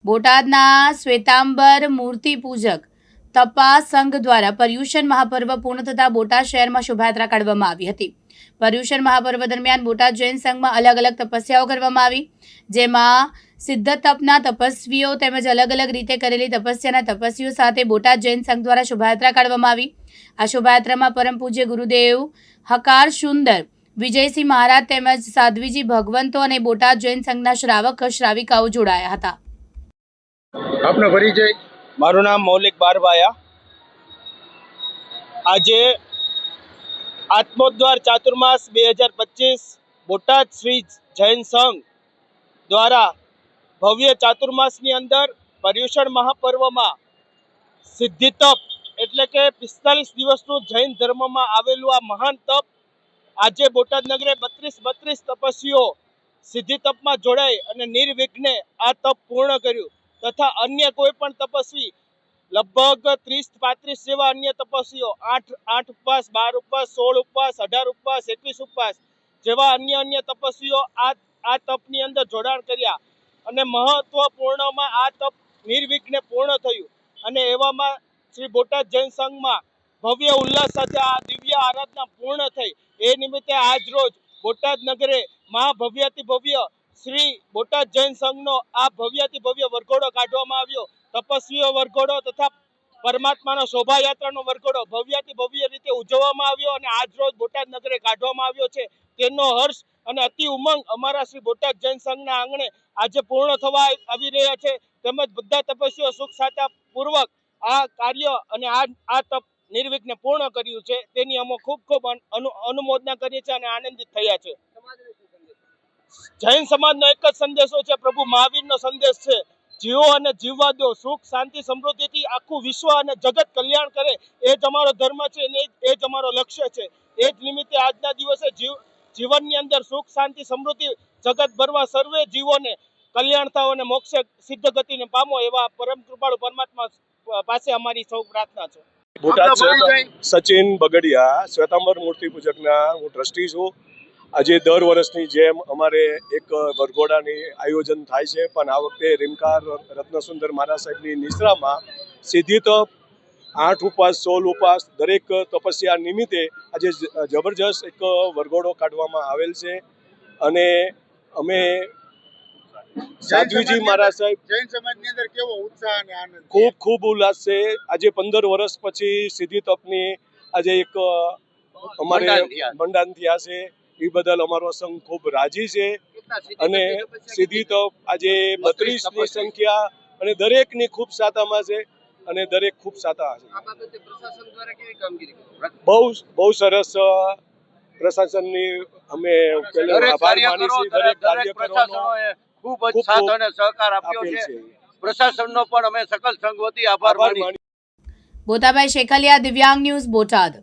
બોટાદના શ્વેતાંબર મૂર્તિ પૂજક તપાસ સંઘ દ્વારા પર્યુષણ મહાપર્વ પૂર્ણ થતાં બોટાદ શહેરમાં શોભાયાત્રા કાઢવામાં આવી હતી। પર્યુષણ મહાપર્વ દરમિયાન બોટાદ જૈન સંઘમાં અલગ અલગ તપસ્યાઓ કરવામાં આવી, જેમાં સિદ્ધ તપના તપસ્વીઓ તેમજ અલગ અલગ રીતે કરેલી તપસ્યાના તપસ્વીઓ સાથે બોટાદ જૈન સંઘ દ્વારા શોભાયાત્રા કાઢવામાં આવી। આ શોભાયાત્રામાં પરમ પૂજ્ય ગુરુદેવ હકાર સુંદર વિજયસિંહ મહારાજ તેમજ સાધ્વીજી ભગવંતો અને બોટાદ જૈન સંઘના શ્રાવક શ્રાવિકાઓ જોડાયા હતા। આપનો પરિચય? મારું નામ મૌલિક બારભાયા। આજે આત્મોદ્ધાર ચાતુર્માસ 2025 બોટાદ શ્રી જૈન સંઘ દ્વારા ભવ્ય ચાતુર્માસની અંદર પર્યુષણ મહાપર્વમાં સિદ્ધિ તપ એટલે કે 45 દિવસનું જૈન ધર્મમાં આવેલું આ મહાન તપ આજે બોટાદ નગરે 32 તપસ્વીઓ સિદ્ધિ તપમાં જોડાઈ અને નિર્વિઘ્ને આ તપ પૂર્ણ કર્યું તથા અન્ય કોઈ પણ તપસ્વી લગભગ 30-35 જેવા અન્ય તપસ્વીઓ 8 ઉપવાસ, 12 ઉપવાસ, 16 ઉપવાસ, 18 ઉપવાસ, 21 ઉપવાસ જેવા અન્ય તપસ્વીઓ આ તપની અંદર જોડાણ કર્યા અને મહત્વપૂર્ણમાં આ તપ નિર્વિઘ્ને પૂર્ણ થયું અને એવામાં શ્રી બોટાદ જૈન સંઘમાં ભવ્ય ઉલ્લાસ સાથે આ દિવ્ય આરાધના પૂર્ણ થઈ। એ નિમિત્તે આજ રોજ બોટાદ નગરે મહાભવ્યાતિ ભવ્ય શ્રી બોટાદ જૈન સંઘનો આ ભવ્યાતિ ભવ્ય વરઘોડો કાઢવામાં આવ્યો। તપસ્વીઓ વરઘોડો તથા પરમાત્માનો શોભાયાત્રાનો વરઘોડો ભવ્યાતિ ભવ્ય રીતે ઉજવવામાં આવ્યો અને આજ રોજ બોટાદ નગરે કાઢવામાં આવ્યો છે। તેનો હર્ષ અને અતિ ઉમંગ અમારા શ્રી બોટાદ જૈન સંઘના આંગણે આજે પૂર્ણ થવા આવી રહ્યા છે, તેમજ બધા તપસ્વીઓ સુખ સાતા પૂર્વક આ કાર્ય અને આ તપ નિર્વિઘ્ને પૂર્ણ કર્યું છે, તેની અમે ખૂબ અનુમોદના કરીએ છીએ અને આનંદિત થયા છે। જૈન સમાજનો એક જ સંદેશો છે, પ્રભુ મહાવીરનો સંદેશ છે, જીવો અને જીવવા દો, સુખ શાંતિ સમૃદ્ધિથી આખું વિશ્વ અને જગત કલ્યાણ કરે, એ જ અમારો ધર્મ છે અને એ જ અમારો લક્ષ્ય છે। એ જ નિમિત્તે આજના દિવસે જીવનની અંદર સુખ શાંતિ સમૃદ્ધિ જગત ભરમાં સર્વે જીવોને કલ્યાણ થાવ અને મોક્ષે સિદ્ધ ગતિને પામો એવા પરમ કૃપાળુ પરમાત્મા પાસે અમારી સૌ પ્રાર્થના છે। બોટાદ સચિન બગડિયા, શ્વેતાંબર મૂર્તિ પૂજકના હું ટ્રસ્ટી છું। આજે દર વર્ષની જેમ અમારે એક વરઘોડાની આયોજન થાય છે, પણ આ વખતે રીમકાર રત્નસુંદર મહારાજ સાહેબની નિશ્રામાં સિદ્ધિ તપ, 8 ઉપવાસ, 16 ઉપવાસ દરેક તપસ્યા નિમિત્તે આજે જબરજસ્ત એક વરઘોડો કાઢવામાં આવેલ છે અને અમે સાધ્વીજી મહારાજ સાહેબ જૈન સમાજની અંદર કેવો ઉત્સાહ અને આનંદ? ખૂબ ઉલ્લાસ છે। આજે 15 વર્ષ પછી સિદ્ધિ તપની આજે એક અમારે મંડાન થયા છે, એ બદલ અમારો સંઘ ખૂબ રાજી છે અને સિદ્ધિ તપ આજે 32ની સંખ્યા અને દરેકની ખૂબ સાતામાં છે અને દરેક ખૂબ સાતા છે। બહુ સરસ પ્રશાસનની અમે આભાર માની છીએ। દરેક કાર્યકરોનો ખૂબ જ સાથ અને સહકાર આપ્યો છે। પ્રશાસનનો પણ અમે સકલ સંઘ વતી આભાર માની। બોતાભાઈ શેખલિયા, દિવ્યાંગ ન્યૂઝ, બોટાદ।